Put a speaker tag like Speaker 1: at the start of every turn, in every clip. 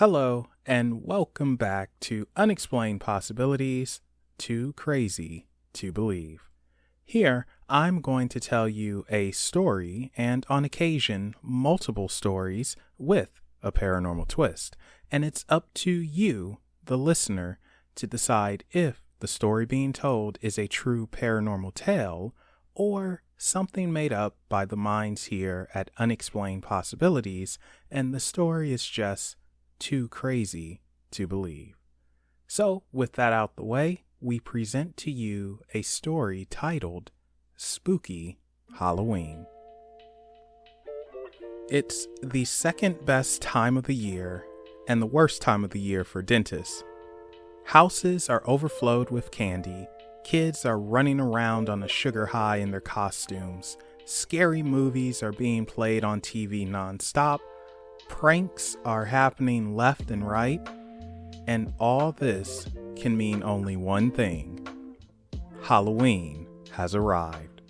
Speaker 1: Hello, and welcome back to Unexplained Possibilities, Too Crazy to Believe. Here, I'm going to tell you a story, and on occasion, multiple stories with a paranormal twist. And it's up to you, the listener, to decide if the story being told is a true paranormal tale or something made up by the minds here at Unexplained Possibilities, and the story is just too crazy to believe. So, with that out the way, we present to you a story titled Spooky Halloween. It's the second best time of the year and the worst time of the year for dentists. Houses are overflowed with candy, kids are running around on a sugar high in their costumes, scary movies are being played on TV nonstop, pranks are happening left and right, and all this can mean only one thing: Halloween has arrived.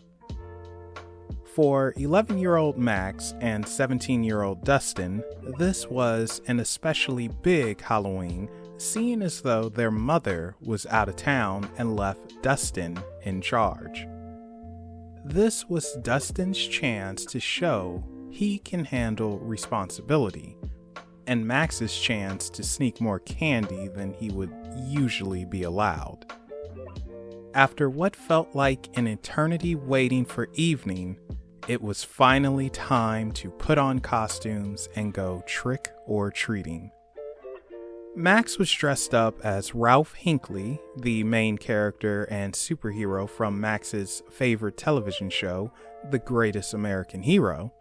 Speaker 1: For 11-year-old Max and 17-year-old Dustin, this was an especially big Halloween, seeing as though their mother was out of town and left Dustin in charge. This was Dustin's chance to show he can handle responsibility, and Max's chance to sneak more candy than he would usually be allowed. After what felt like an eternity waiting for evening, it was finally time to put on costumes and go trick-or-treating. Max was dressed up as Ralph Hinckley, the main character and superhero from Max's favorite television show, The Greatest American Hero,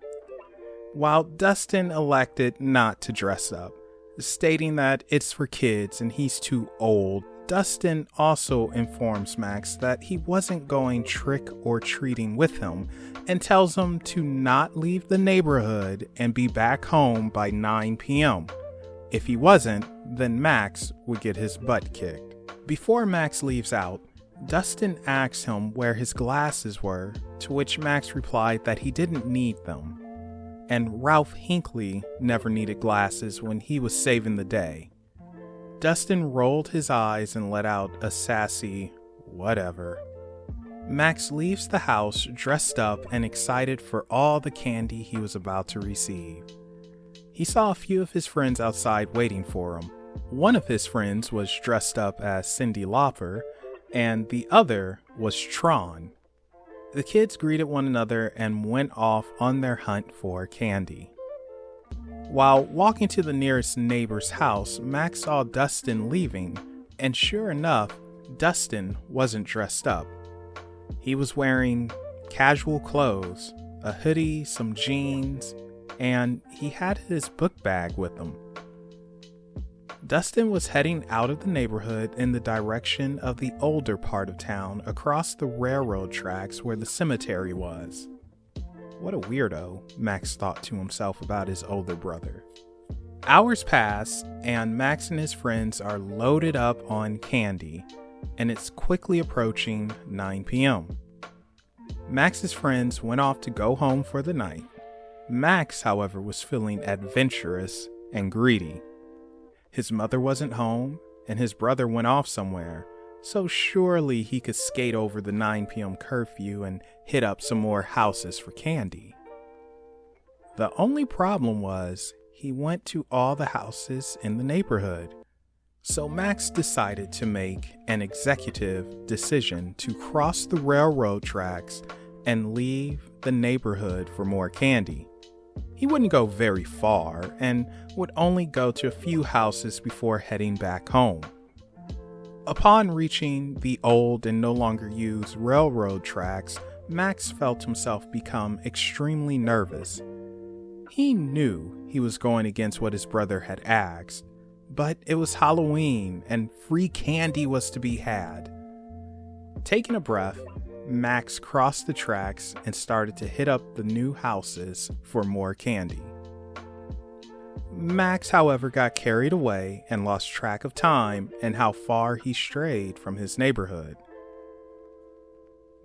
Speaker 1: while Dustin elected not to dress up, stating that it's for kids and he's too old. Dustin also informs Max that he wasn't going trick-or-treating with him and tells him to not leave the neighborhood and be back home by 9 p.m. If he wasn't, then Max would get his butt kicked. Before Max leaves out, Dustin asks him where his glasses were, to which Max replied that he didn't need them. And Ralph Hinckley never needed glasses when he was saving the day. Dustin rolled his eyes and let out a sassy, "whatever." Max leaves the house dressed up and excited for all the candy he was about to receive. He saw a few of his friends outside waiting for him. One of his friends was dressed up as Cyndi Lauper, and the other was Tron. The kids greeted one another and went off on their hunt for candy. While walking to the nearest neighbor's house, Max saw Dustin leaving, and sure enough, Dustin wasn't dressed up. He was wearing casual clothes, a hoodie, some jeans, and he had his book bag with him. Dustin was heading out of the neighborhood in the direction of the older part of town across the railroad tracks where the cemetery was. What a weirdo, Max thought to himself about his older brother. Hours pass, and Max and his friends are loaded up on candy, and it's quickly approaching 9 p.m. Max's friends went off to go home for the night. Max, however, was feeling adventurous and greedy. His mother wasn't home, and his brother went off somewhere, so surely he could skate over the 9 p.m. curfew and hit up some more houses for candy. The only problem was he went to all the houses in the neighborhood. So Max decided to make an executive decision to cross the railroad tracks and leave the neighborhood for more candy. He wouldn't go very far and would only go to a few houses before heading back home. Upon reaching the old and no longer used railroad tracks, Max felt himself become extremely nervous. He knew he was going against what his brother had asked, but it was Halloween and free candy was to be had. Taking a breath, Max crossed the tracks and started to hit up the new houses for more candy. Max, however, got carried away and lost track of time and how far he strayed from his neighborhood.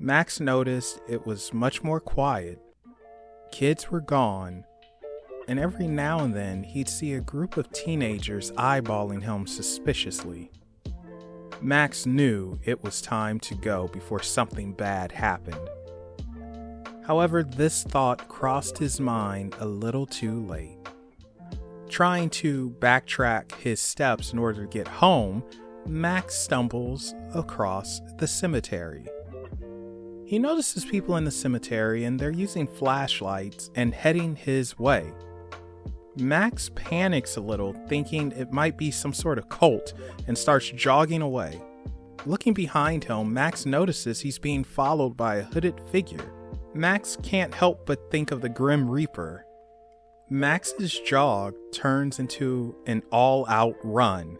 Speaker 1: Max noticed it was much more quiet. Kids were gone, and every now and then he'd see a group of teenagers eyeballing him suspiciously. Max knew it was time to go before something bad happened. However, this thought crossed his mind a little too late. Trying to backtrack his steps in order to get home, Max stumbles across the cemetery. He notices people in the cemetery and they're using flashlights and heading his way. Max panics a little, thinking it might be some sort of cult, and starts jogging away. Looking behind him, Max notices he's being followed by a hooded figure. Max can't help but think of the Grim Reaper. Max's jog turns into an all-out run,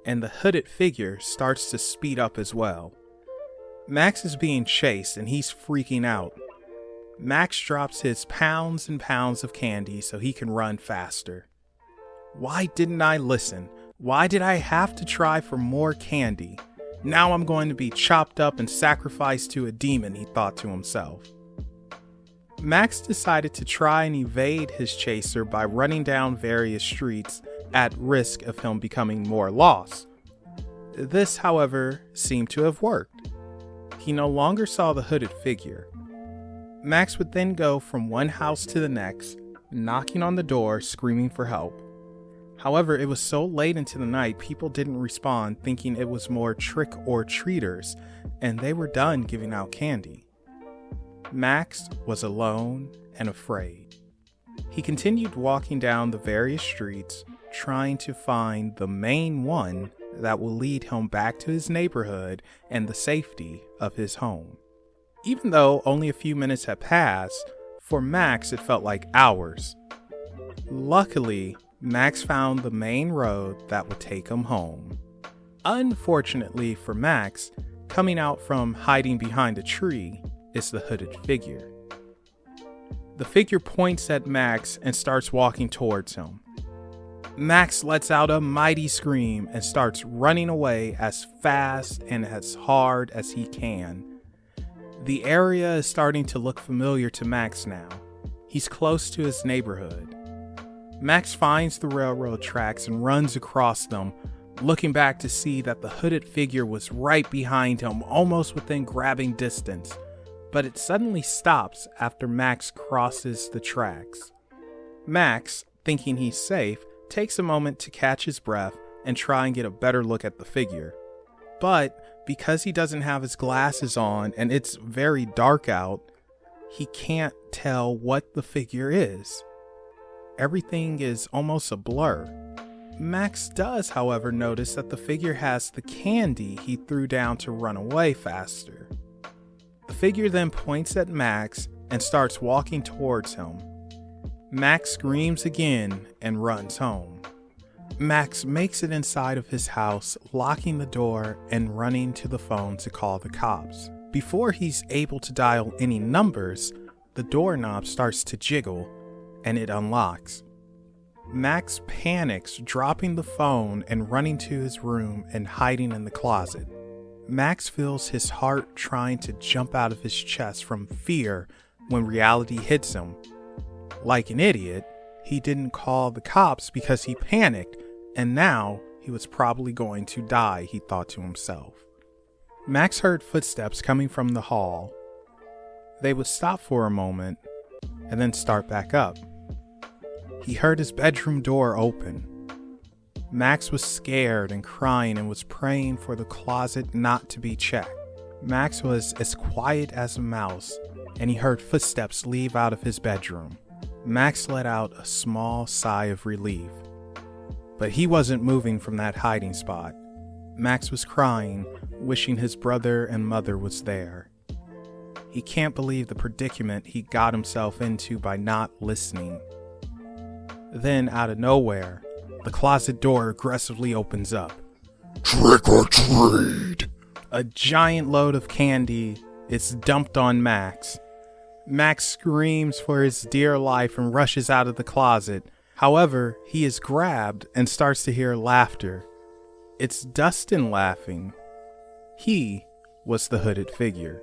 Speaker 1: and the hooded figure starts to speed up as well. Max is being chased and he's freaking out. Max drops his pounds and pounds of candy so he can run faster. Why didn't I listen? Why did I have to try for more candy? Now I'm going to be chopped up and sacrificed to a demon, he thought to himself. Max decided to try and evade his chaser by running down various streets at risk of him becoming more lost. This, however, seemed to have worked. He no longer saw the hooded figure. Max would then go from one house to the next, knocking on the door, screaming for help. However, it was so late into the night, people didn't respond, thinking it was more trick-or-treaters, and they were done giving out candy. Max was alone and afraid. He continued walking down the various streets, trying to find the main one that will lead him back to his neighborhood and the safety of his home. Even though only a few minutes had passed, for Max it felt like hours. Luckily, Max found the main road that would take him home. Unfortunately for Max, coming out from hiding behind a tree is the hooded figure. The figure points at Max and starts walking towards him. Max lets out a mighty scream and starts running away as fast and as hard as he can. The area is starting to look familiar to Max now. He's close to his neighborhood. Max finds the railroad tracks and runs across them, looking back to see that the hooded figure was right behind him, almost within grabbing distance. But it suddenly stops after Max crosses the tracks. Max, thinking he's safe, takes a moment to catch his breath and try and get a better look at the figure. But because he doesn't have his glasses on and it's very dark out, he can't tell what the figure is. Everything is almost a blur. Max does, however, notice that the figure has the candy he threw down to run away faster. The figure then points at Max and starts walking towards him. Max screams again and runs home. Max makes it inside of his house, locking the door and running to the phone to call the cops. Before he's able to dial any numbers, the doorknob starts to jiggle and it unlocks. Max panics, dropping the phone and running to his room and hiding in the closet. Max feels his heart trying to jump out of his chest from fear when reality hits him. Like an idiot, he didn't call the cops because he panicked, and now he was probably going to die, he thought to himself. Max heard footsteps coming from the hall. They would stop for a moment and then start back up. He heard his bedroom door open. Max was scared and crying and was praying for the closet not to be checked. Max was as quiet as a mouse, and he heard footsteps leave out of his bedroom. Max let out a small sigh of relief. But he wasn't moving from that hiding spot. Max was crying, wishing his brother and mother was there. He can't believe the predicament he got himself into by not listening. Then, out of nowhere, the closet door aggressively opens up.
Speaker 2: Trick or treat!
Speaker 1: A giant load of candy is dumped on Max. Max screams for his dear life and rushes out of the closet. However, he is grabbed and starts to hear laughter. It's Dustin laughing. He was the hooded figure.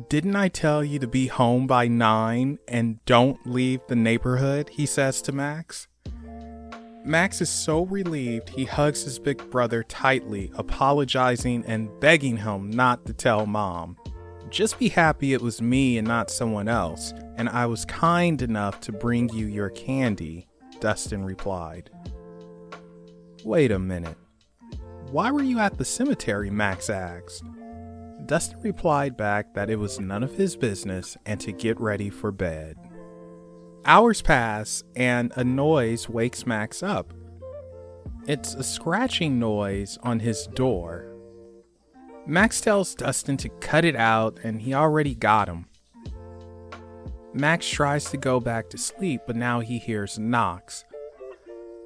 Speaker 1: Didn't I tell you to be home by 9 and don't leave the neighborhood? He says to Max. Max is so relieved he hugs his big brother tightly, apologizing and begging him not to tell Mom. Just be happy it was me and not someone else, and I was kind enough to bring you your candy, Dustin replied. Wait a minute. Why were you at the cemetery? Max asked. Dustin replied back that it was none of his business and to get ready for bed. Hours pass and a noise wakes Max up. It's a scratching noise on his door. Max tells Dustin to cut it out and he already got him. Max tries to go back to sleep, but now he hears knocks.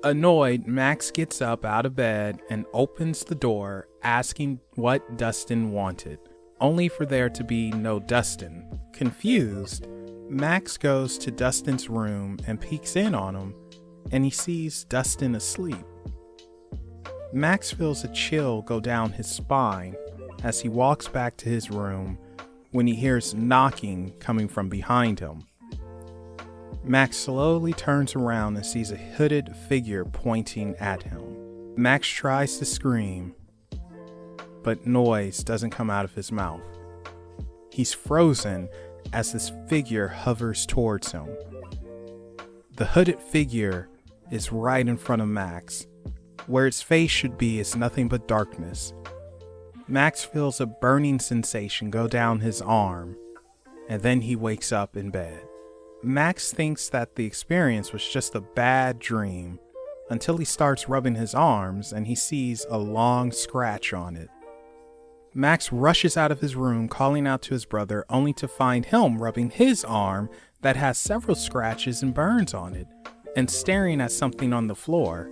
Speaker 1: Annoyed, Max gets up out of bed and opens the door, asking what Dustin wanted, only for there to be no Dustin. Confused, Max goes to Dustin's room and peeks in on him, and he sees Dustin asleep. Max feels a chill go down his spine as he walks back to his room when he hears knocking coming from behind him. Max slowly turns around and sees a hooded figure pointing at him. Max tries to scream, but noise doesn't come out of his mouth. He's frozen as this figure hovers towards him. The hooded figure is right in front of Max. Where its face should be is nothing but darkness. Max feels a burning sensation go down his arm, and then he wakes up in bed. Max thinks that the experience was just a bad dream until he starts rubbing his arms and he sees a long scratch on it. Max rushes out of his room calling out to his brother only to find him rubbing his arm that has several scratches and burns on it and staring at something on the floor.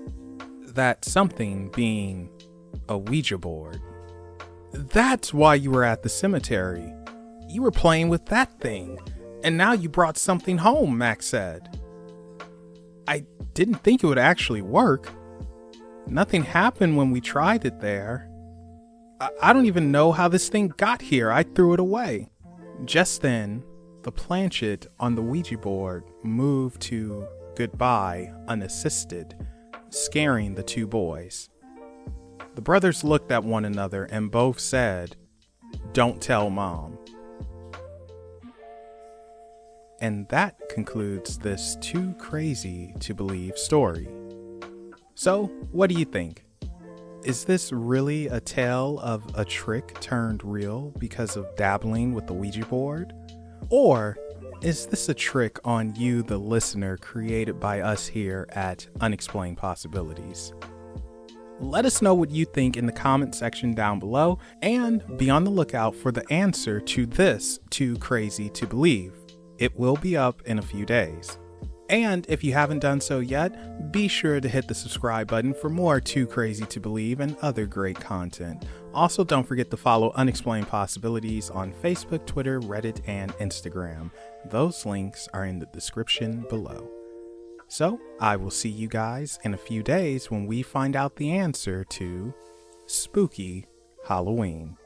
Speaker 1: That something being a Ouija board. That's why you were at the cemetery. You were playing with that thing. And now you brought something home, Max said. I didn't think it would actually work. Nothing happened when we tried it there. I don't even know how this thing got here. I threw it away. Just then, the planchet on the Ouija board moved to goodbye unassisted, scaring the two boys. The brothers looked at one another and both said, "Don't tell Mom." And that concludes this Too Crazy to Believe story. So, what do you think? Is this really a tale of a trick turned real because of dabbling with the Ouija board? Or is this a trick on you, the listener, created by us here at Unexplained Possibilities? Let us know what you think in the comment section down below, and be on the lookout for the answer to this Too Crazy to Believe. It will be up in a few days. And if you haven't done so yet, be sure to hit the subscribe button for more Too Crazy to Believe and other great content. Also, don't forget to follow Unexplained Possibilities on Facebook, Twitter, Reddit, and Instagram. Those links are in the description below. So, I will see you guys in a few days when we find out the answer to Spooky Halloween.